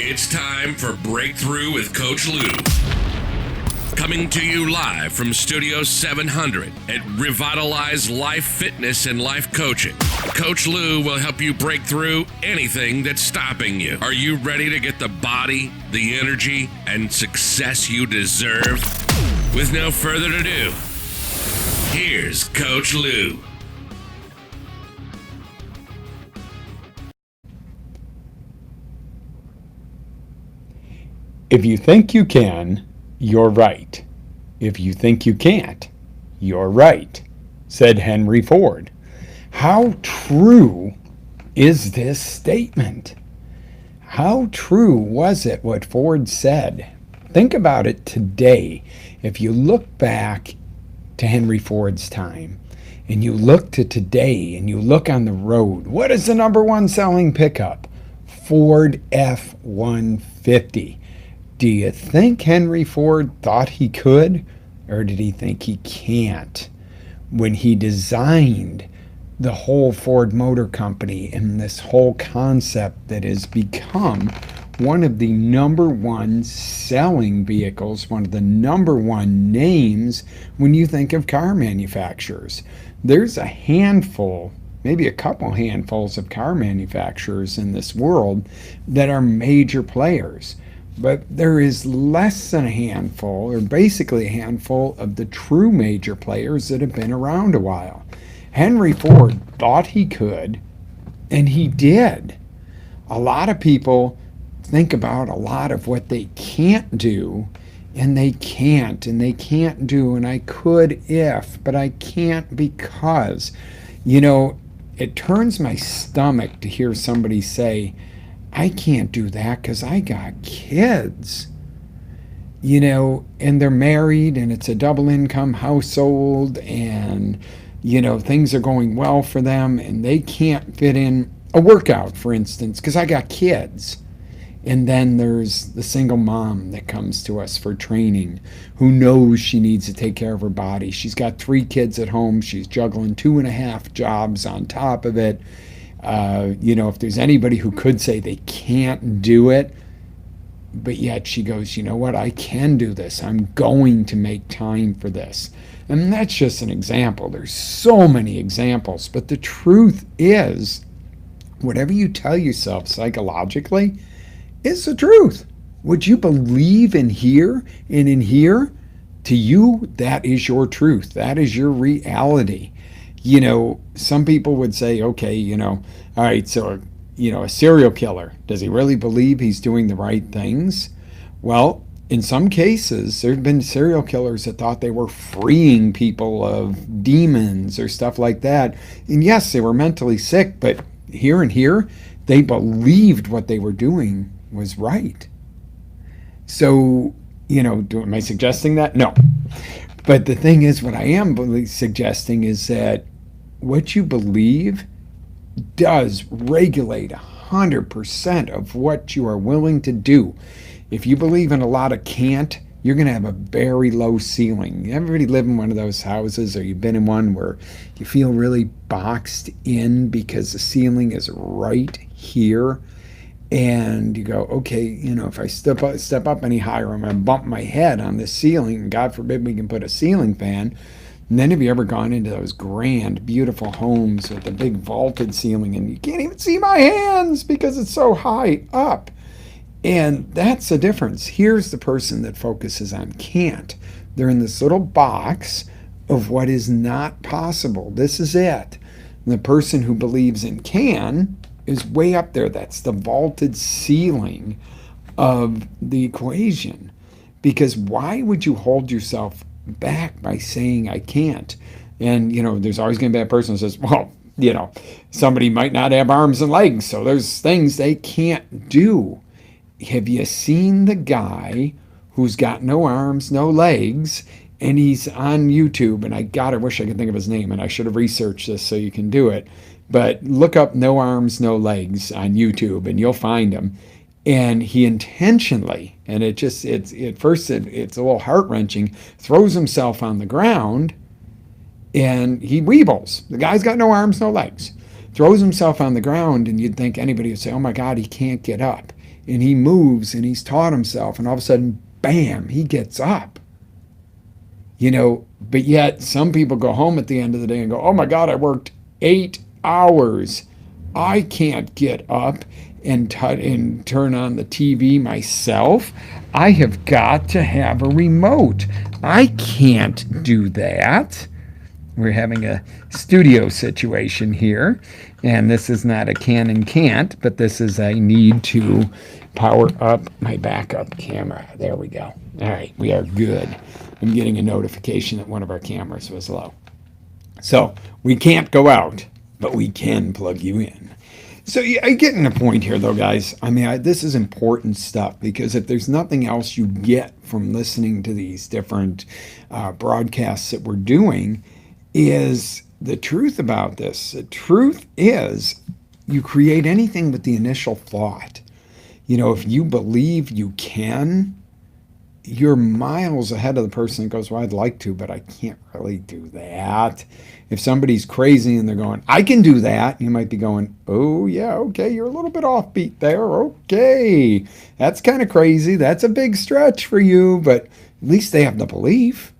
It's time for Breakthrough with Coach Lou. Coming to you live from Studio 700 at Revitalize Life Fitness and Life Coaching. Coach Lou will help you break through anything that's stopping you. Are you ready to get the body, the energy, and success you deserve? With no further ado, here's Coach Lou. If you think you can, you're right. If you think you can't, you're right, said Henry Ford. How true is this statement? How true was it what Ford said? Think about it today. If you look back to Henry Ford's time and you look to today and you look on the road, what is the number one selling pickup? Ford F-150. Do you think Henry Ford thought he could, or did he think he can't? When he designed the whole Ford Motor Company and this whole concept that has become one of the number one selling vehicles, one of the number one names when you think of car manufacturers. There's a handful, maybe a couple handfuls of car manufacturers in this world that are major players. But there is less than a handful, or basically a handful, of the true major players that have been around a while. Henry Ford thought he could, and he did. A lot of people think about a lot of what they can't do, and they can't do, and I could if, but I can't because. You know, it turns my stomach to hear somebody say, I can't do that because I got kids, you know, and they're married and it's a double income household and, you know, things are going well for them and they can't fit in a workout, for instance, because I got kids. And then there's the single mom that comes to us for training who knows she needs to take care of her body. She's got 3 kids at home. She's juggling 2.5 jobs on top of it. You know, if there's anybody who could say they can't do it, but yet she goes, you know what, I can do this. I'm going to make time for this. And that's just an example. There's so many examples. But the truth is, whatever you tell yourself psychologically is the truth. What you believe in here and in here, to you, that is your truth. That is your reality. You know, some people would say, okay, you know, all right, so, you know, a serial killer, does he really believe he's doing the right things? Well, in some cases, there have been serial killers that thought they were freeing people of demons or stuff like that. And yes, they were mentally sick, but here and here, they believed what they were doing was right. So, you know, am I suggesting that? No. But the thing is, what I am suggesting is that what you believe does regulate 100% of what you are willing to do. If you believe in a lot of can't, you're going to have a very low ceiling. Everybody live in one of those houses, or you've been in one where you feel really boxed in because the ceiling is right here. And you go, okay, you know, if I step up any higher, I'm going to bump my head on this ceiling. God forbid we can put a ceiling fan. And then have you ever gone into those grand, beautiful homes with the big vaulted ceiling and you can't even see my hands because it's so high up? And that's the difference. Here's the person that focuses on can't. They're in this little box of what is not possible. This is it. And the person who believes in can is way up there. That's the vaulted ceiling of the equation. Because why would you hold yourself back by saying I can't? And, you know, there's always going to be that person who says, well, you know, somebody might not have arms and legs, so there's things they can't do. Have you seen the guy who's got no arms, no legs, and he's on YouTube, and I wish I could think of his name, and I should have researched this so you can do it. But look up no arms, no legs on YouTube, and you'll find him. And he intentionally, and at first it's a little heart-wrenching, throws himself on the ground, and he weebles. The guy's got no arms, no legs. Throws himself on the ground, and you'd think anybody would say, oh my God, he can't get up. and he moves and he's taught himself, and all of a sudden, bam, he gets up. But yet some people go home at the end of the day and go, oh my God, I worked 8 hours. I can't get up and turn on the TV myself. I have got to have a remote. I can't do that. We're having a studio situation here, and this is not a can and can't, but this is I need to power up my backup camera. There we go. All right, we are good. I'm getting a notification that one of our cameras was low. So we can't go out, but we can plug you in. So I get in a point here, though, guys. This is important stuff, because if there's nothing else you get from listening to these different broadcasts that we're doing, is the truth about this. The truth is you create anything with the initial thought. If you believe you can, you're miles ahead of the person that goes, well, I'd like to, but I can't really do that. If somebody's crazy and they're going, I can do that, you might be going, oh, yeah, okay, you're a little bit offbeat there. Okay, that's kind of crazy. That's a big stretch for you, but at least they have the belief.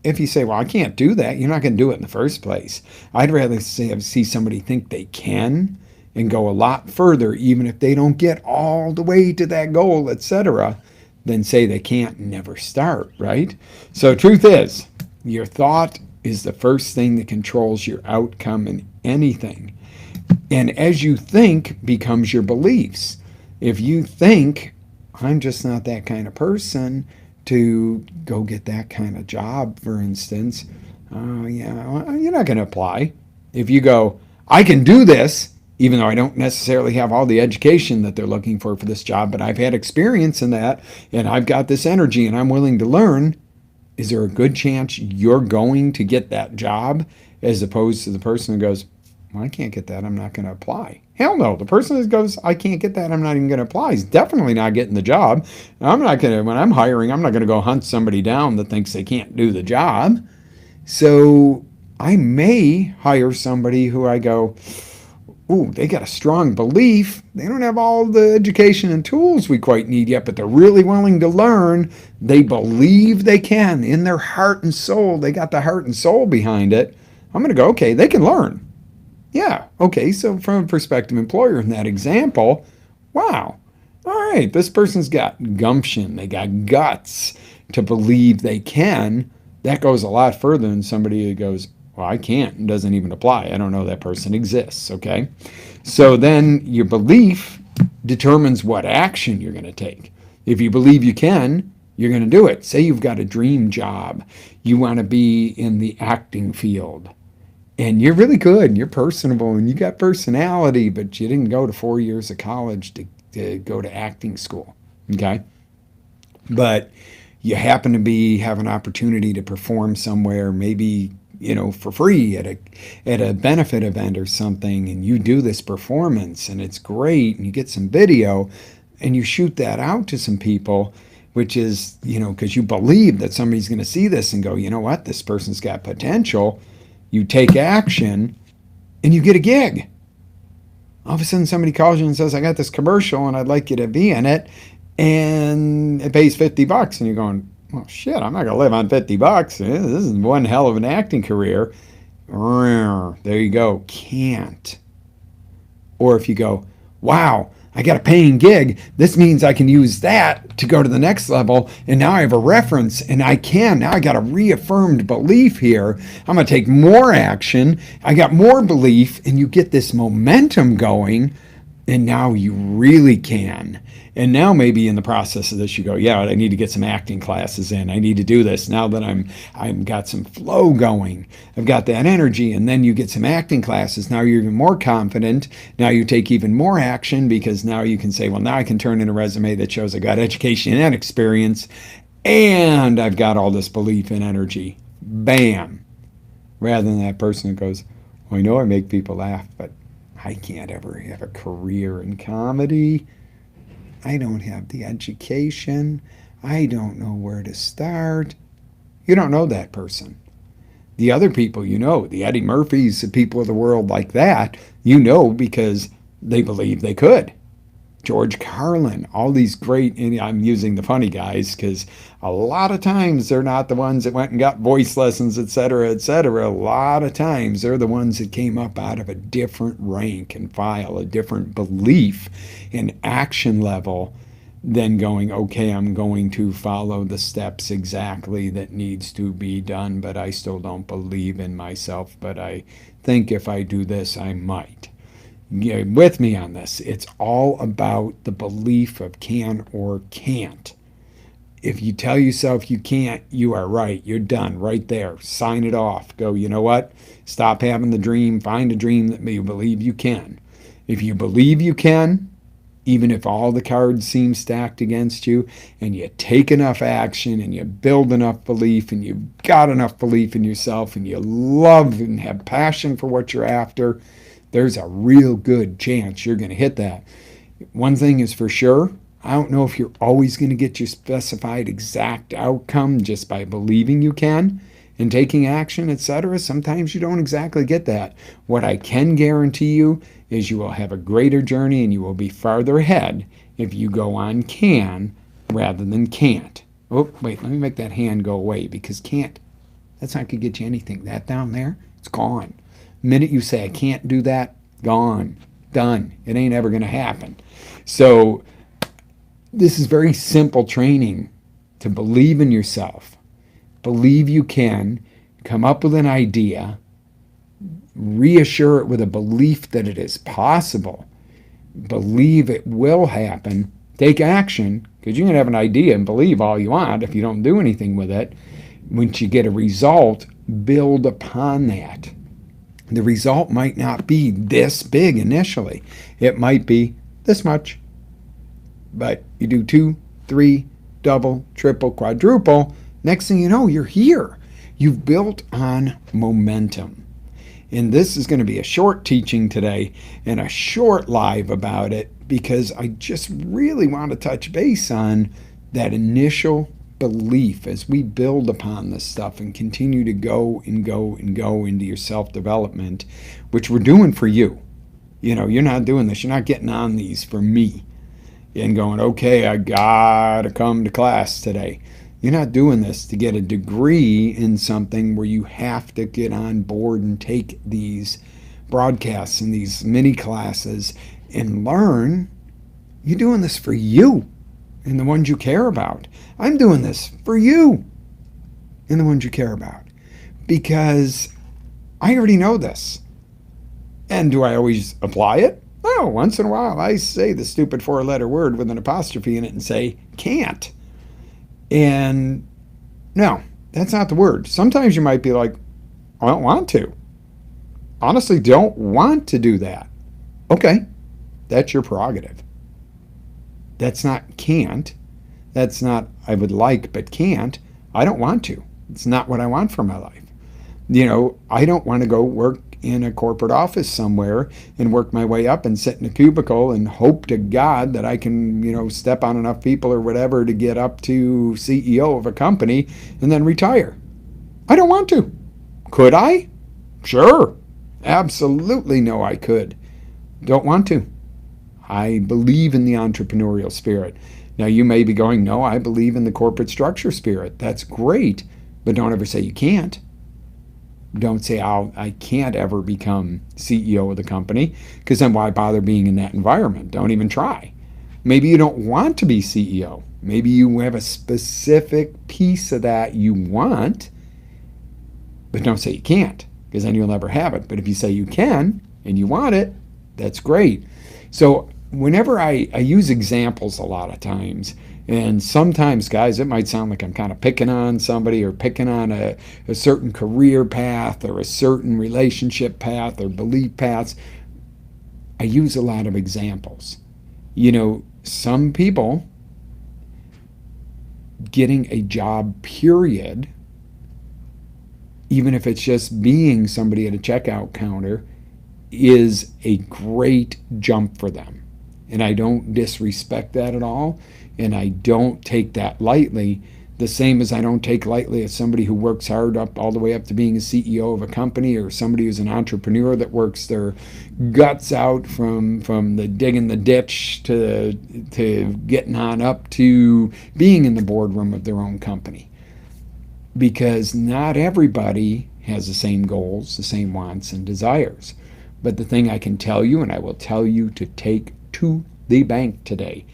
If you say, well, I can't do that, you're not going to do it in the first place. I'd rather see somebody think they can and go a lot further, even if they don't get all the way to that goal, etc., than say they can't and never start, right? So truth is, your thought is the first thing that controls your outcome in anything. And as you think becomes your beliefs. If you think, I'm just not that kind of person to go get that kind of job, for instance, you're not going to apply. If you go, I can do this, even though I don't necessarily have all the education that they're looking for this job, but I've had experience in that, and I've got this energy, and I'm willing to learn, is there a good chance you're going to get that job, as opposed to the person who goes, well, I can't get that, I'm not going to apply? Hell no. The person who goes, I can't get that, I'm not even going to apply, is definitely not getting the job. When I'm hiring, I'm not going to go hunt somebody down that thinks they can't do the job. So I may hire somebody who I go, ooh, they got a strong belief. They don't have all the education and tools we quite need yet, but they're really willing to learn. They believe they can in their heart and soul. They got the heart and soul behind it. I'm going to go, okay, they can learn. Yeah, okay, so from a prospective employer in that example, wow, all right, this person's got gumption. They got guts to believe they can. That goes a lot further than somebody who goes, well, I can't, and doesn't even apply. I don't know that person exists, okay? So then your belief determines what action you're going to take. If you believe you can, you're going to do it. Say you've got a dream job. You want to be in the acting field. And you're really good, and you're personable, and you got personality, but you didn't go to 4 years of college to go to acting school, okay? But you happen to have an opportunity to perform somewhere, maybe for free at a benefit event or something, and you do this performance and it's great, and you get some video and you shoot that out to some people, which is, because you believe that somebody's going to see this and go, you know what, this person's got potential. You take action and you get a gig. All of a sudden somebody calls you and says, I got this commercial and I'd like you to be in it, and it pays $50, and you're going, well, shit, I'm not going to live on $50. This is one hell of an acting career. There you go. Can't. Or if you go, wow, I got a paying gig. This means I can use that to go to the next level. And now I have a reference, and now I got a reaffirmed belief here. I'm going to take more action. I got more belief, and you get this momentum going. And now you really can. And now maybe in the process of this, you go, yeah, I need to get some acting classes in. I need to do this now that I've got some flow going. I've got that energy. And then you get some acting classes. Now you're even more confident. Now you take even more action, because now you can say, well, now I can turn in a resume that shows I got education and experience, and I've got all this belief and energy. Bam. Rather than that person who goes, well, I know I make people laugh, but I can't ever have a career in comedy. I don't have the education. I don't know where to start. You don't know that person. The other people the Eddie Murphys, the people of the world like that, because they believe they could. George Carlin, all these great, and I'm using the funny guys because a lot of times they're not the ones that went and got voice lessons, et cetera, et cetera. A lot of times they're the ones that came up out of a different rank and file, a different belief and action level than going, okay, I'm going to follow the steps exactly that needs to be done, but I still don't believe in myself, but I think if I do this, I might. Get with me on this. It's all about the belief of can or can't. If you tell yourself you can't, you are right. You're done right there. Sign it off. Go, you know what? Stop having the dream. Find a dream that you believe you can. If you believe you can, even if all the cards seem stacked against you, and you take enough action and you build enough belief and you've got enough belief in yourself and you love and have passion for what you're after, there's a real good chance you're going to hit that. One thing is for sure, I don't know if you're always going to get your specified exact outcome just by believing you can and taking action, etc. Sometimes you don't exactly get that. What I can guarantee you is you will have a greater journey and you will be farther ahead if you go on can rather than can't. Oh, wait, let me make that hand go away because can't, that's not going to get you anything. That down there, it's gone. The minute you say, I can't do that, gone, done. It ain't ever going to happen. So this is very simple training to believe in yourself. Believe you can, come up with an idea, reassure it with a belief that it is possible, believe it will happen, take action, because you can have an idea and believe all you want if you don't do anything with it. Once you get a result, build upon that. The result might not be this big initially. It might be this much. But you do 2, 3, double, triple, quadruple. Next thing you know, you're here. You've built on momentum. And this is going to be a short teaching today and a short live about it because I just really want to touch base on that initial belief as we build upon this stuff and continue to go and go and go into your self-development, which we're doing for you. You know, you're not doing this. You're not getting on these for me and going, okay, I gotta come to class today. You're not doing this to get a degree in something where you have to get on board and take these broadcasts and these mini classes and learn. You're doing this for you and the ones you care about. I'm doing this for you and the ones you care about because I already know this. And do I always apply it? No, once in a while I say the stupid 4-letter word with an apostrophe in it and say can't. And no, that's not the word. Sometimes you might be like, I don't want to. Honestly, don't want to do that. Okay, that's your prerogative. That's not can't. That's not I would like but can't. I don't want to. It's not what I want for my life. You know, I don't want to go work in a corporate office somewhere and work my way up and sit in a cubicle and hope to God that I can, you know, step on enough people or whatever to get up to CEO of a company and then retire. I don't want to. Could I? Sure. Absolutely no, I could. Don't want to. I believe in the entrepreneurial spirit. Now you may be going, no, I believe in the corporate structure spirit. That's great, but don't ever say you can't. Don't say, oh, I can't ever become CEO of the company, because then why bother being in that environment? Don't even try. Maybe you don't want to be CEO. Maybe you have a specific piece of that you want, but don't say you can't, because then you'll never have it. But if you say you can and you want it, that's great. So whenever I use examples a lot of times, and sometimes, guys, it might sound like I'm kind of picking on somebody or picking on a certain career path or a certain relationship path or belief paths. I use a lot of examples. You know, some people getting a job, period, even if it's just being somebody at a checkout counter, is a great jump for them. And I don't disrespect that at all. And I don't take that lightly. The same as I don't take lightly as somebody who works hard up all the way up to being a CEO of a company, or somebody who's an entrepreneur that works their guts out from the digging the ditch to getting on up to being in the boardroom of their own company. Because not everybody has the same goals, the same wants and desires. But the thing I can tell you, and I will tell you to take to the bank today,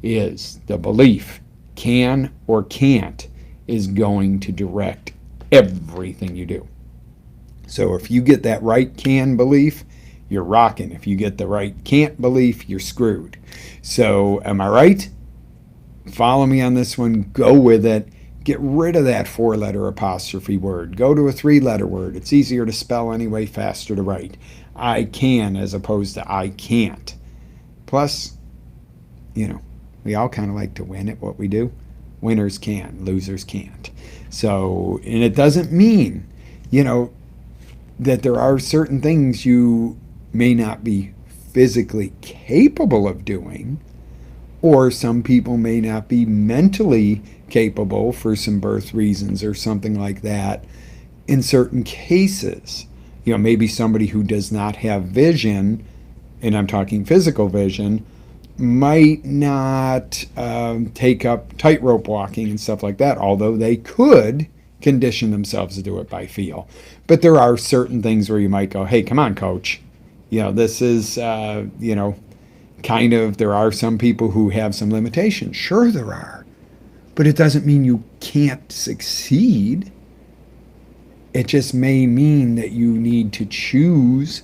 is the belief, can or can't, is going to direct everything you do. So if you get that right can belief, you're rocking. If you get the right can't belief, you're screwed. So am I right? Follow me on this one. Go with it. Get rid of that 4-letter apostrophe word. Go to a 3-letter word. It's easier to spell anyway, faster to write. I can as opposed to I can't. Plus, we all kind of like to win at what we do. Winners can, losers can't. So, and it doesn't mean, that there are certain things you may not be physically capable of doing, or some people may not be mentally capable for some birth reasons or something like that in certain cases. Maybe somebody who does not have vision, and I'm talking physical vision, might not take up tightrope walking and stuff like that, although they could condition themselves to do it by feel. But there are certain things where you might go, hey, come on, coach. This is, kind of, there are some people who have some limitations. Sure there are. But it doesn't mean you can't succeed. It just may mean that you need to choose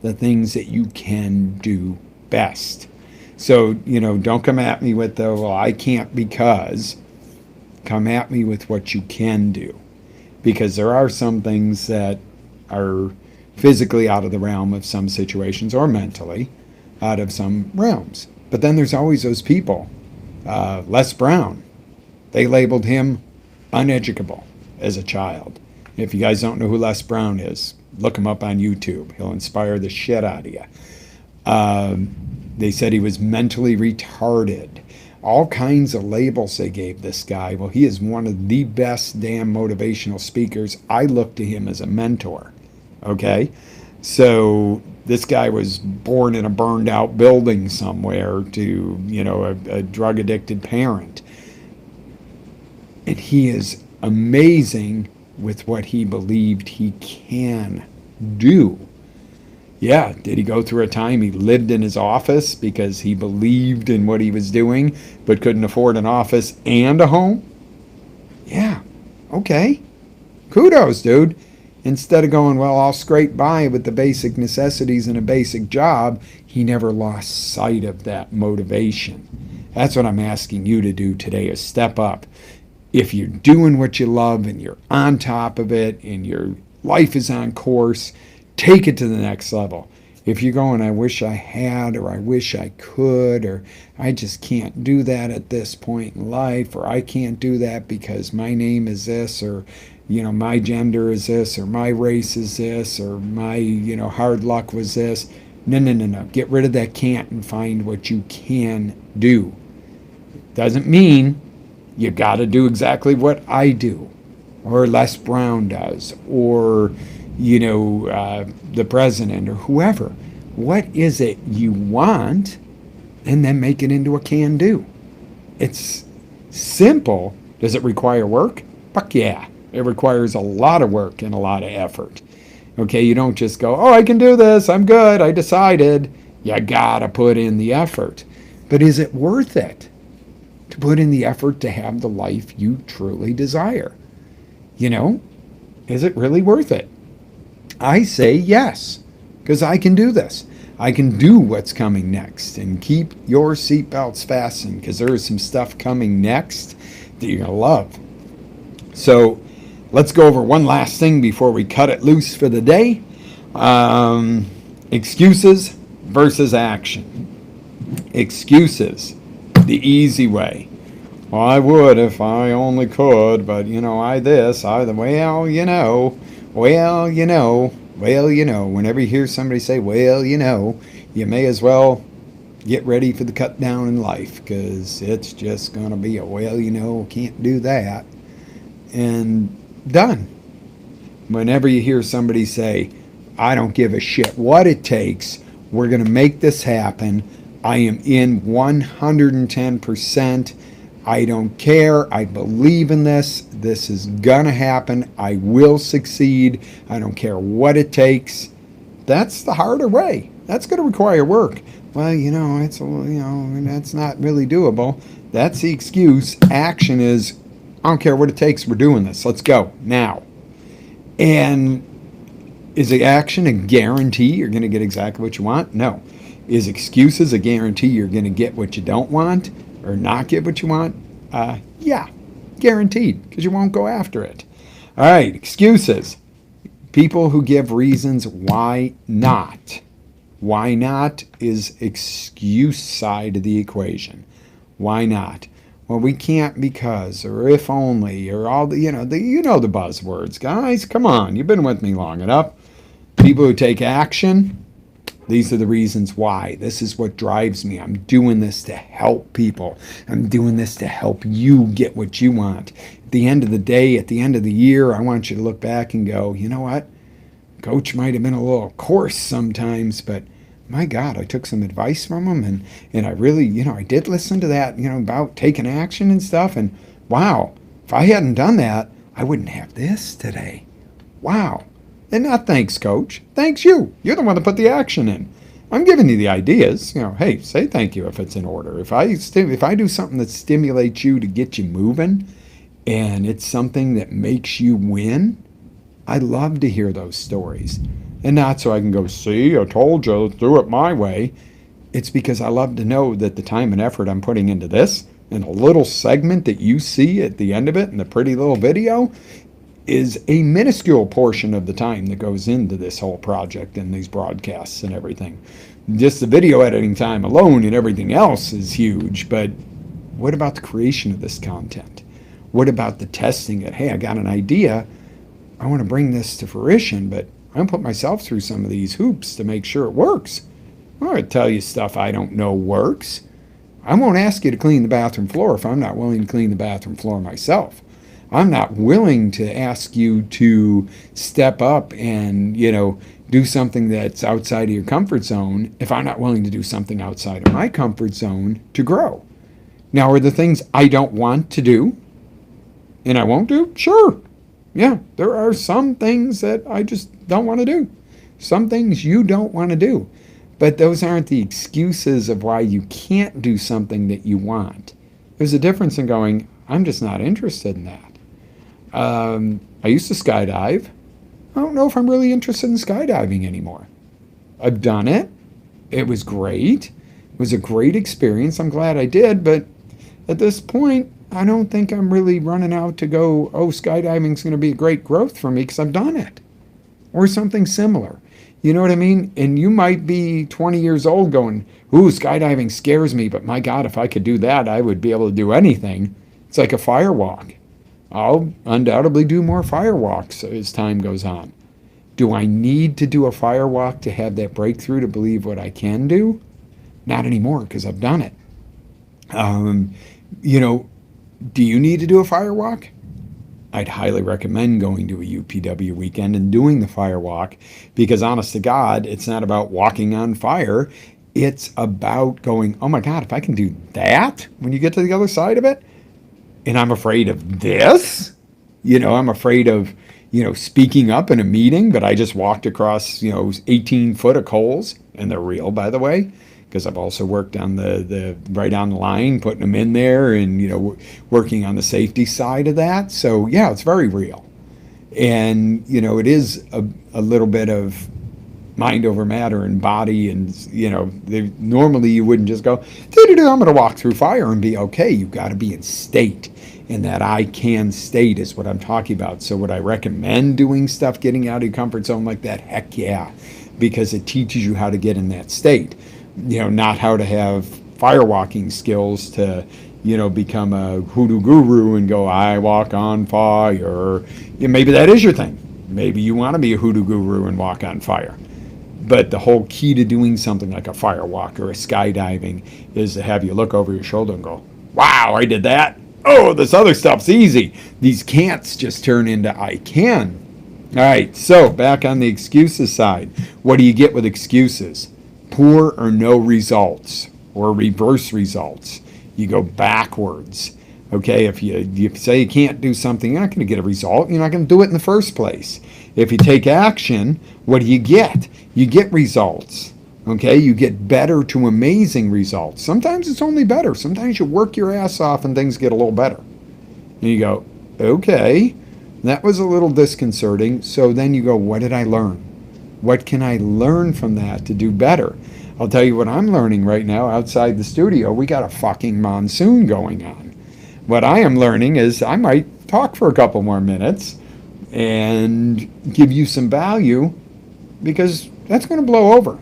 the things that you can do best. So, don't come at me with the, well, I can't because. Come at me with what you can do. Because there are some things that are physically out of the realm of some situations, or mentally out of some realms. But then there's always those people. Les Brown, they labeled him uneducable as a child. If you guys don't know who Les Brown is, look him up on YouTube. He'll inspire the shit out of you. They said he was mentally retarded. All kinds of labels they gave this guy. Well, he is one of the best damn motivational speakers. I look to him as a mentor. Okay? So this guy was born in a burned out building somewhere to, a drug addicted parent. And he is amazing with what he believed he can do. Yeah, did he go through a time he lived in his office because he believed in what he was doing but couldn't afford an office and a home? Yeah, okay. Kudos, dude. Instead of going, well, I'll scrape by with the basic necessities and a basic job, he never lost sight of that motivation. That's what I'm asking you to do today, is step up. If you're doing what you love and you're on top of it and your life is on course, take it to the next level. If you're going, I wish I had, or I wish I could, or I just can't do that at this point in life, or I can't do that because my name is this, or, my gender is this, or my race is this, or my, hard luck was this. No. Get rid of that can't and find what you can do. Doesn't mean you got to do exactly what I do, or Les Brown does, or the president or whoever. What is it you want, and then make it into a can do. It's simple. Does it require work? Fuck yeah. It requires a lot of work and a lot of effort. Okay, you don't just go, oh, I can do this, I'm good, I decided. You gotta put in the effort. But is it worth it to put in the effort to have the life you truly desire? Is it really worth it? I say yes, because I can do this. I can do what's coming next. And keep your seatbelts fastened, because there is some stuff coming next that you're going to love. So let's go over one last thing before we cut it loose for the day. Excuses versus action. Excuses, the easy way. Well, I would if I only could, but, I this, I the, whenever you hear somebody say, you may as well get ready for the cut down in life, because it's just going to be a, can't do that. and done. Whenever you hear somebody say, I don't give a shit what it takes, we're going to make this happen, I am in 110%, I don't care, I believe in this, this is going to happen, I will succeed, I don't care what it takes, that's the harder way. That's going to require work. Well, it's that's not really doable. That's the excuse. Action is, I don't care what it takes, we're doing this. Let's go now. And is the action a guarantee you're going to get exactly what you want? No. Is excuses a guarantee you're going to get what you don't want or not get what you want? Yeah, guaranteed, because you won't go after it. All right, excuses. People who give reasons why not. Why not is excuse side of the equation. Why not? Well, we can't because, or if only, or all the, the buzzwords, guys. Come on, you've been with me long enough. People who take action, these are the reasons why. This is what drives me. I'm doing this to help people. I'm doing this to help you get what you want. At the end of the day, at the end of the year, I want you to look back and go, you know what? Coach might have been a little coarse sometimes, but my God, I took some advice from him, and I really, I did listen to that, about taking action and stuff, and wow, if I hadn't done that, I wouldn't have this today. Wow. And not thanks, Coach. Thanks you. You're the one that put the action in. I'm giving you the ideas. Hey, say thank you if it's in order. If I do something that stimulates you to get you moving, and it's something that makes you win, I love to hear those stories. And not so I can go, see, I told you, let's do it my way. It's because I love to know that the time and effort I'm putting into this, and a little segment that you see at the end of it in the pretty little video, is a minuscule portion of the time that goes into this whole project and these broadcasts and everything. Just the video editing time alone and everything else is huge, but what about the creation of this content? What about the testing it? Hey, I got an idea. I want to bring this to fruition, but I'm going to put myself through some of these hoops to make sure it works. I'm going to tell you stuff I don't know works. I won't ask you to clean the bathroom floor if I'm not willing to clean the bathroom floor myself. I'm not willing to ask you to step up and, do something that's outside of your comfort zone if I'm not willing to do something outside of my comfort zone to grow. Now, are the things I don't want to do and I won't do? Sure. Yeah, there are some things that I just don't want to do. Some things you don't want to do. But those aren't the excuses of why you can't do something that you want. There's a difference in going, I'm just not interested in that. I used to skydive. I don't know if I'm really interested in skydiving anymore. I've done it. It was great. It was a great experience. I'm glad I did. But at this point, I don't think I'm really running out to go, skydiving's going to be a great growth for me because I've done it. Or something similar. You know what I mean? And you might be 20 years old going, skydiving scares me, but my God, if I could do that, I would be able to do anything. It's like a firewalk. I'll undoubtedly do more firewalks as time goes on. Do I need to do a firewalk to have that breakthrough to believe what I can do? Not anymore, because I've done it. Do you need to do a firewalk? I'd highly recommend going to a UPW weekend and doing the firewalk, because honest to God, it's not about walking on fire. It's about going, oh my God, if I can do that when you get to the other side of it, and I'm afraid of this, I'm afraid of, speaking up in a meeting, but I just walked across, 18 foot of coals, and they're real, by the way, because I've also worked on the right on the line, putting them in there and, working on the safety side of that. So yeah, it's very real. And, it is a little bit of mind over matter and body. And, normally you wouldn't just go, I'm going to walk through fire and be okay. You've got to be in state. And that I can state is what I'm talking about. So would I recommend doing stuff, getting out of your comfort zone like that? Heck yeah. Because it teaches you how to get in that state. Not how to have firewalking skills to, become a hoodoo guru and go, I walk on fire. Maybe that is your thing. Maybe you want to be a hoodoo guru and walk on fire. But the whole key to doing something like a firewalk or a skydiving is to have you look over your shoulder and go, wow, I did that. oh, this other stuff's easy. These can'ts just turn into I can. All right, so back on the excuses side. What do you get with excuses? Poor or no results, or reverse results. You go backwards. Okay, if you say you can't do something, you're not going to get a result. You're not going to do it in the first place. If you take action, what do you get? You get results. Okay, you get better to amazing results. Sometimes it's only better. Sometimes you work your ass off and things get a little better. And you go, okay, that was a little disconcerting. So then you go, what did I learn? What can I learn from that to do better? I'll tell you what I'm learning right now outside the studio. We got a fucking monsoon going on. What I am learning is I might talk for a couple more minutes and give you some value because that's going to blow over.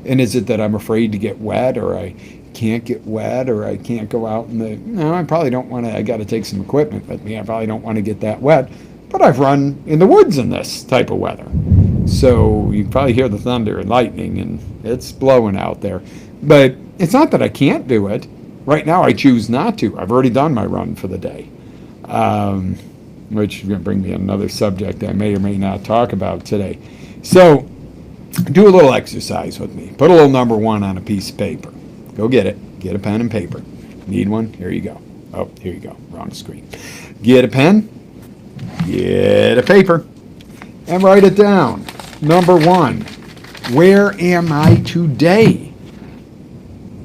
And is it that I'm afraid to get wet, or I can't get wet, or I can't go out in the... No, I probably don't want to. I got to take some equipment with me. I probably don't want to get that wet. But I've run in the woods in this type of weather. So you can probably hear the thunder and lightning, and it's blowing out there. But it's not that I can't do it. Right now, I choose not to. I've already done my run for the day, which is going to bring me another subject I may or may not talk about today. So do a little exercise with me. Put a little number 1 on a piece of paper. Go get it. Get a pen and paper. Need one? Here you go. Oh, here you go. Wrong screen. Get a pen. Get a paper. And write it down. Number 1. Where am I today?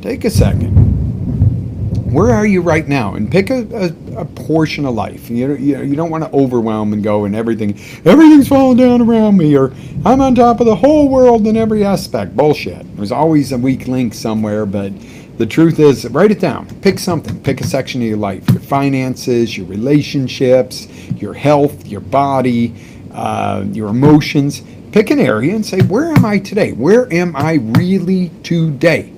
Take a second. Where are you right now? And pick a portion of life. You don't want to overwhelm and go and everything's falling down around me, or I'm on top of the whole world in every aspect. Bullshit. There's always a weak link somewhere, but the truth is, write it down. Pick something. Pick a section of your life. Your finances, your relationships, your health, your body, your emotions. Pick an area and say, where am I today? Where am I really today?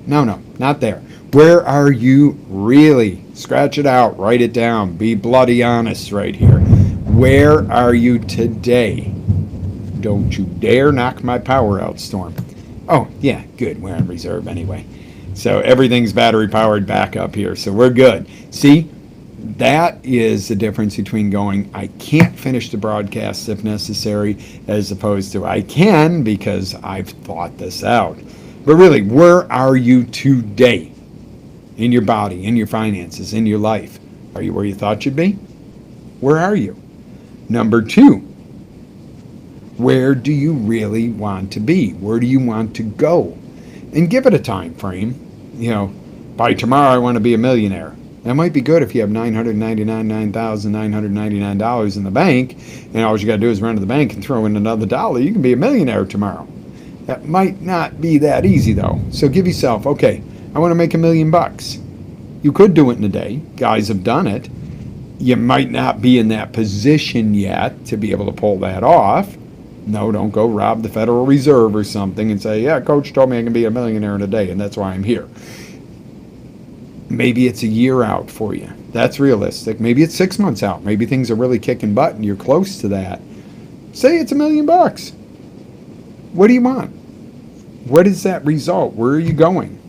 No, not there. Where are you really? Scratch it out. Write it down. Be bloody honest right here. Where are you today? Don't you dare knock my power out, Storm. Oh, yeah, good. We're on reserve anyway. So everything's battery powered back up here. So we're good. See, that is the difference between going, I can't finish the broadcast if necessary, as opposed to I can because I've thought this out. But really, where are you today? In your body, in your finances, in your life. Are you where you thought you'd be? Where are you? Number 2, where do you really want to be? Where do you want to go? And give it a time frame. By tomorrow I want to be a millionaire. That might be good if you have $999 in the bank, and all you got to do is run to the bank and throw in another dollar. You can be a millionaire tomorrow. That might not be that easy, though. So give yourself, okay, I want to make $1 million. You could do it in a day. Guys have done it. You might not be in that position yet to be able to pull that off. No, don't go rob the Federal Reserve or something and say, yeah, coach told me I can be a millionaire in a day, and that's why I'm here. Maybe it's a year out for you. That's realistic. Maybe it's 6 months out. Maybe things are really kicking butt and you're close to that. Say it's $1 million. What do you want? What is that result? Where are you going?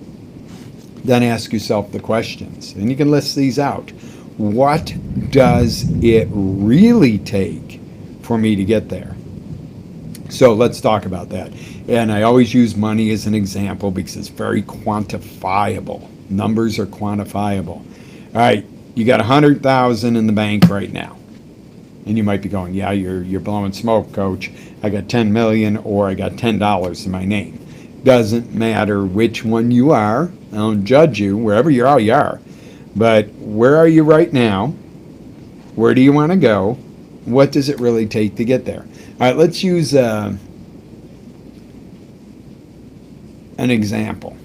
Then ask yourself the questions. And you can list these out. What does it really take for me to get there? So let's talk about that. And I always use money as an example because it's very quantifiable. Numbers are quantifiable. All right, you got 100,000 in the bank right now. And you might be going, yeah, you're blowing smoke, coach. I got 10 million or I got $10 in my name. Doesn't matter which one you are. I don't judge you. Wherever you are, you are. But where are you right now? Where do you want to go? What does it really take to get there? All right, let's use an example.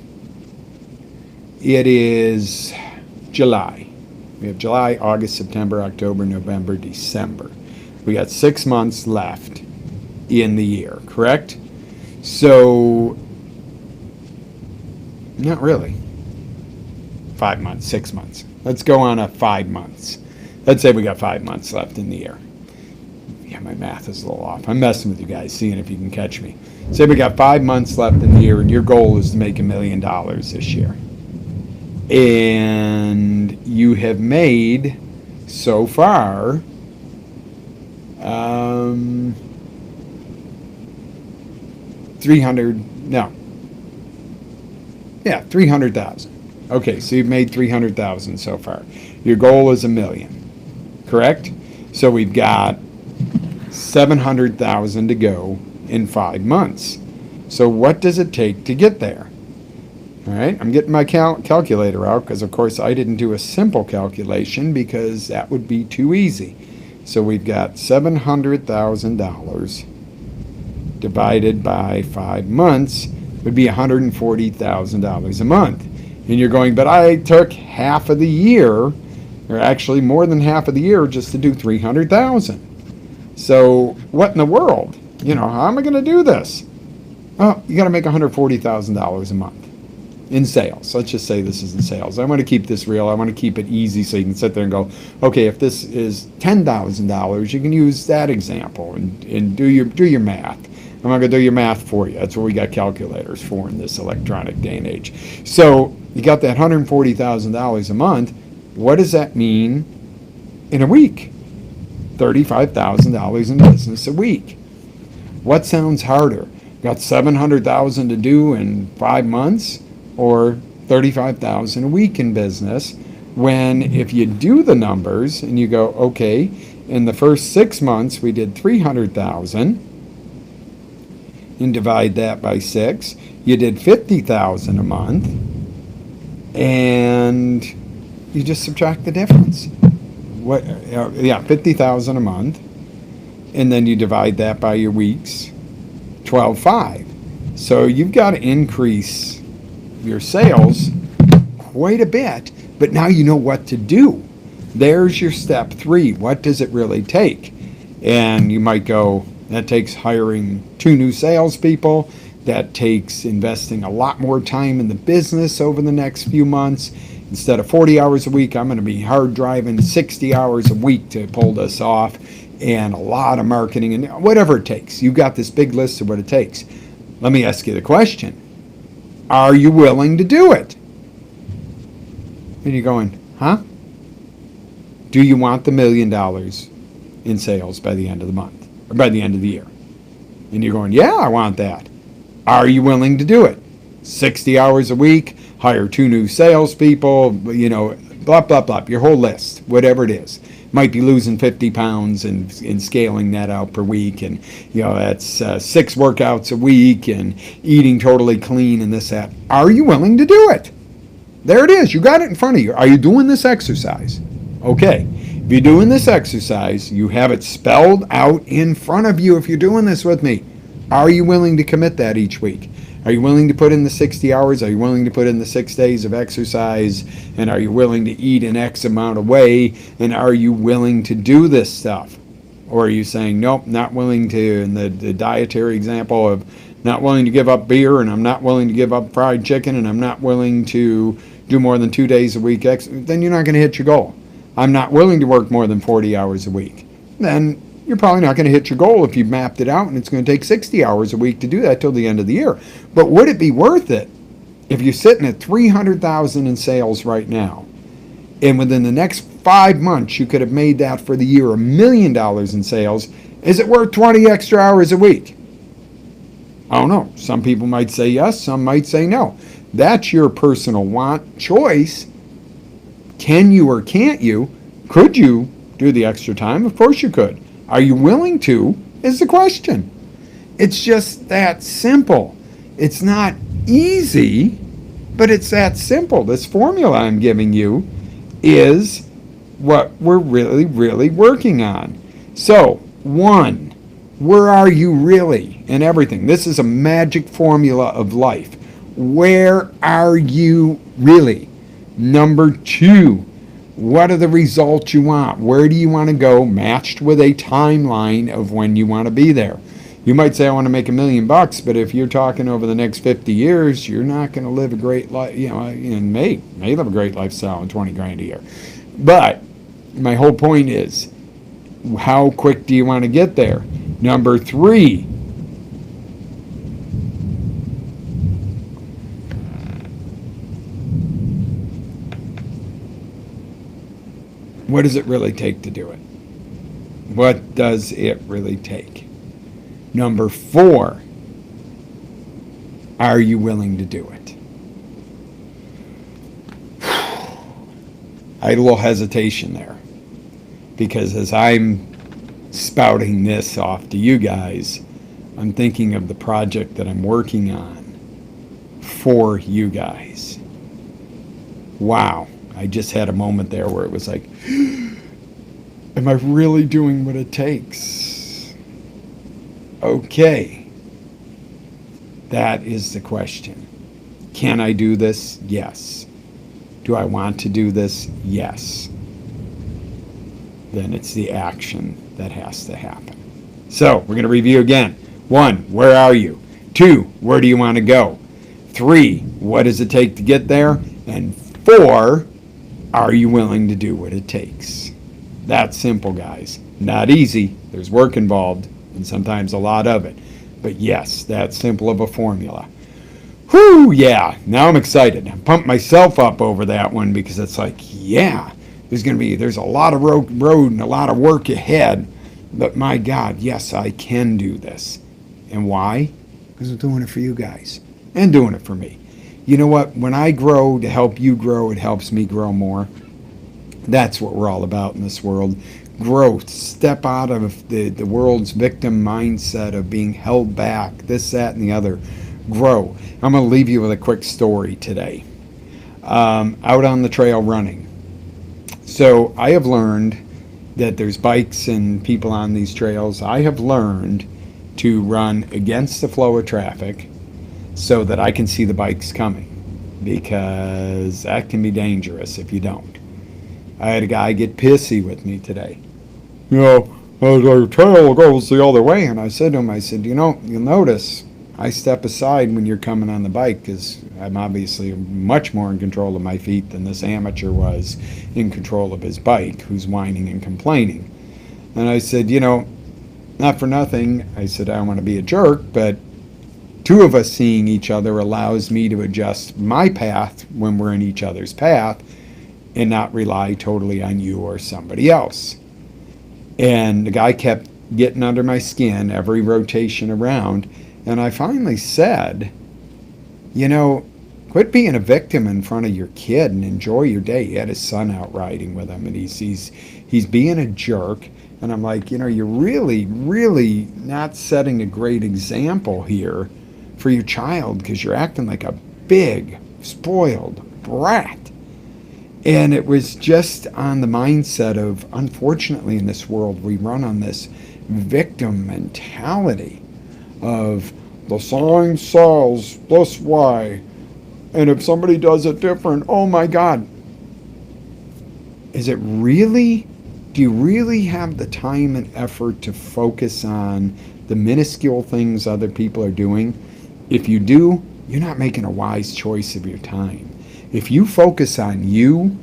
It is July. We have July, August, September, October, November, December. We got 6 months left in the year, correct? So, not really. 5 months, 6 months. Let's go on a 5 months. Let's say we got 5 months left in the year. Yeah, my math is a little off. I'm messing with you guys, seeing if you can catch me. Say we got 5 months left in the year, and your goal is to make $1 million this year. And you have made so far 300,000. Okay, so you've made 300,000 so far. Your goal is $1 million, correct? So we've got 700,000 to go in 5 months. So what does it take to get there? All right, I'm getting my calculator out because, of course, I didn't do a simple calculation because that would be too easy. So we've got $700,000 divided by 5 months would be $140,000 a month. And you're going, but I took half of the year, or actually more than half of the year, just to do 300,000. So what in the world? How am I going to do this? Oh, you got to make $140,000 a month in sales. Let's just say this is in sales. I want to keep this real. I want to keep it easy so you can sit there and go, okay, if this is $10,000, you can use that example and do your math. I'm not going to do your math for you. That's what we got calculators for in this electronic day and age. So you got that $140,000 a month. What does that mean in a week? $35,000 in business a week. What sounds harder? Got 700,000 to do in 5 months, or 35,000 a week in business? When if you do the numbers and you go, okay, in the first 6 months we did 300,000, and divide that by 6, you did 50,000 a month, and you just subtract the difference. 50,000 a month, and then you divide that by your weeks, 12.5. So you've got to increase your sales quite a bit, but now you know what to do. There's your step 3. What does it really take? And you might go, that takes hiring 2 new salespeople. That takes investing a lot more time in the business over the next few months. Instead of 40 hours a week, I'm going to be hard driving 60 hours a week to pull this off, and a lot of marketing and whatever it takes. You've got this big list of what it takes. Let me ask you the question. Are you willing to do it? And you're going, huh? Do you want the $1 million in sales by the end of the month? Or by the end of the year? And you're going, yeah, I want that. Are you willing to do it? 60 hours a week, hire 2 new salespeople, blah, blah, blah, your whole list, whatever it is. Might be losing 50 pounds and scaling that out per week, and that's 6 workouts a week and eating totally clean and this, that. Are you willing to do it? There it is. You got it in front of you. Are you doing this exercise? Okay. If you're doing this exercise, you have it spelled out in front of you. If you're doing this with me, are you willing to commit that each week? Are you willing to put in the 60 hours? Are you willing to put in the 6 days of exercise? And are you willing to eat an X amount of way? And are you willing to do this stuff? Or are you saying, nope, not willing to, in the dietary example of not willing to give up beer, and I'm not willing to give up fried chicken, and I'm not willing to do more than 2 days a week, then you're not going to hit your goal. I'm not willing to work more than 40 hours a week. Then you're probably not going to hit your goal if you've mapped it out, and it's going to take 60 hours a week to do that till the end of the year. But would it be worth it if you're sitting at 300,000 in sales right now, and within the next 5 months you could have made that for the year $1 million in sales? Is it worth 20 extra hours a week? I don't know. Some people might say yes, some might say no. That's your personal want choice. Can you or can't you? Could you do the extra time? Of course you could. Are you willing to? Is the question. It's just that simple. It's not easy, but it's that simple. This formula I'm giving you is what we're really, really working on. So, 1, where are you really in everything? This is a magic formula of life. Where are you really? Number 2, what are the results you want? Where do you want to go, matched with a timeline of when you want to be there? You might say, I want to make $1 million, but if you're talking over the next 50 years, you're not going to live a great life, and may live a great lifestyle on 20 grand a year. But my whole point is, how quick do you want to get there? Number 3, what does it really take to do it? What does it really take? Number 4, are you willing to do it? I had a little hesitation there, because as I'm spouting this off to you guys, I'm thinking of the project that I'm working on for you guys. Wow, I just had a moment there where it was like, am I really doing what it takes? Okay, that is the question. Can I do this? Yes. Do I want to do this? Yes. Then it's the action that has to happen. So we're going to review again. 1, where are you? 2, where do you want to go? 3, what does it take to get there? And 4, are you willing to do what it takes? That's simple, guys. Not easy. There's work involved, and sometimes a lot of it. But yes, that's simple of a formula. Whew, yeah. Now I'm excited. I pumped myself up over that one, because it's like, yeah, there's a lot of road and a lot of work ahead. But my God, yes, I can do this. And why? Because I'm doing it for you guys and doing it for me. You know what? When I grow to help you grow, it helps me grow more. That's what we're all about in this world. Growth. Step out of the world's victim mindset of being held back, this, that, and the other. Grow. I'm going to leave you with a quick story today. Out on the trail running. So I have learned that there's bikes and people on these trails. I have learned to run against the flow of traffic so that I can see the bikes coming, because that can be dangerous if you don't. I had a guy get pissy with me today. The trail goes the other way. And I said to him, you'll notice I step aside when you're coming on the bike, because I'm obviously much more in control of my feet than this amateur was in control of his bike, who's whining and complaining. And I said, not for nothing, I said, I don't want to be a jerk, but 2 of us seeing each other allows me to adjust my path when we're in each other's path and not rely totally on you or somebody else. And the guy kept getting under my skin every rotation around. And I finally said, quit being a victim in front of your kid and enjoy your day. He had his son out riding with him, and he's being a jerk. And I'm like, you're really, really not setting a great example here for your child, because you're acting like a big, spoiled brat. And it was just on the mindset of, unfortunately, in this world, we run on this victim mentality of the sign says this way, and if somebody does it different, oh my God. Do you really have the time and effort to focus on the minuscule things other people are doing? If you do, you're not making a wise choice of your time. If you focus on you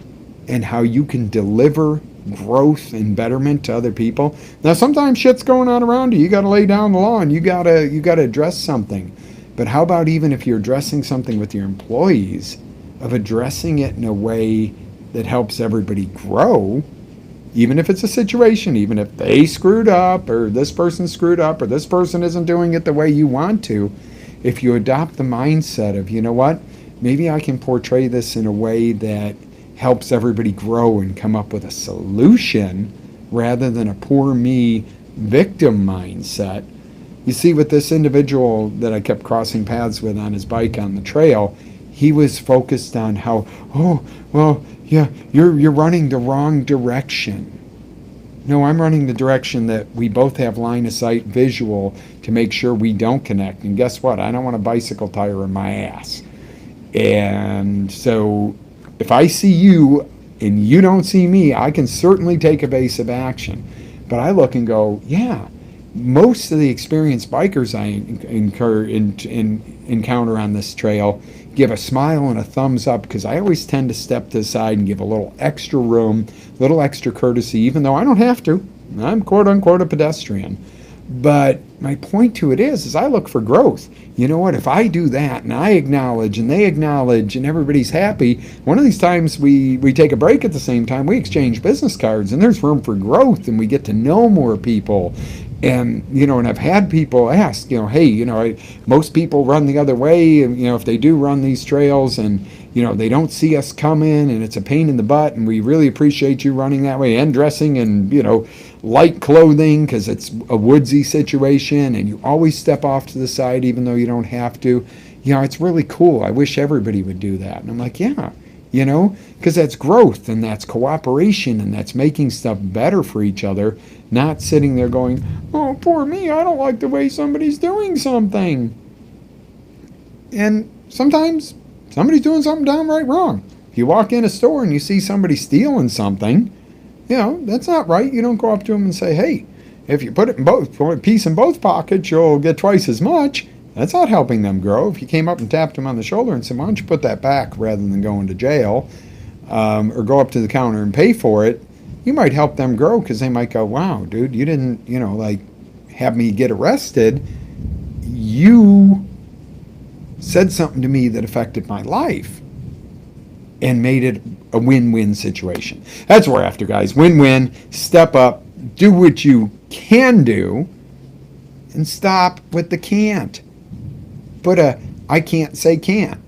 and how you can deliver growth and betterment to other people. Now, sometimes shit's going on around you. You got to lay down the law and you got to address something. But how about even if you're addressing something with your employees, of addressing it in a way that helps everybody grow, even if it's a situation, even if they screwed up or this person screwed up or this person isn't doing it the way you want to. If you adopt the mindset of, maybe I can portray this in a way that helps everybody grow and come up with a solution rather than a poor me victim mindset. You see, with this individual that I kept crossing paths with on his bike on the trail, he was focused on how, you're running the wrong direction. No, I'm running the direction that we both have line of sight visual to make sure we don't connect. And guess what? I don't want a bicycle tire in my ass. And so if I see you and you don't see me, I can certainly take evasive action. But I look and go, yeah, most of the experienced bikers I encounter on this trail give a smile and a thumbs up, because I always tend to step to the side and give a little extra room, a little extra courtesy, even though I don't have to. I'm quote unquote a pedestrian. But my point to it is I look for growth. You know what? If I do that and I acknowledge and they acknowledge and everybody's happy, one of these times we take a break at the same time, we exchange business cards and there's room for growth and we get to know more people. And, and I've had people ask, hey, most people run the other way. And, if they do run these trails and, they don't see us coming and it's a pain in the butt and we really appreciate you running that way and dressing and, light clothing because it's a woodsy situation and you always step off to the side even though you don't have to. It's really cool. I wish everybody would do that. And I'm like, yeah, because that's growth and that's cooperation and that's making stuff better for each other, not sitting there going, oh, poor me, I don't like the way somebody's doing something. And sometimes somebody's doing something downright wrong. If you walk in a store and you see somebody stealing something, that's not right. You don't go up to them and say, hey, if you put a piece in both pockets, you'll get twice as much. That's not helping them grow. If you came up and tapped them on the shoulder and said, why don't you put that back rather than going to jail, or go up to the counter and pay for it, you might help them grow because they might go, wow, dude, you didn't, have me get arrested. You said something to me that affected my life and made it a win-win situation. That's what we're after, guys. Win-win. Step up. Do what you can do and stop with the can't. Put a I can't say can't.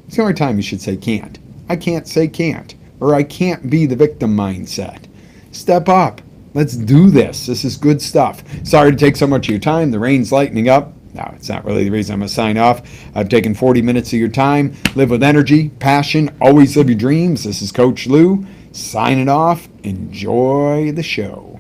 It's the only time you should say can't. I can't say can't. Or I can't be the victim mindset. Step up. Let's do this. This is good stuff. Sorry to take so much of your time. The rain's lightening up. No, it's not really the reason I'm going to sign off. I've taken 40 minutes of your time. Live with energy, passion, always live your dreams. This is Coach Lou signing off. Enjoy the show.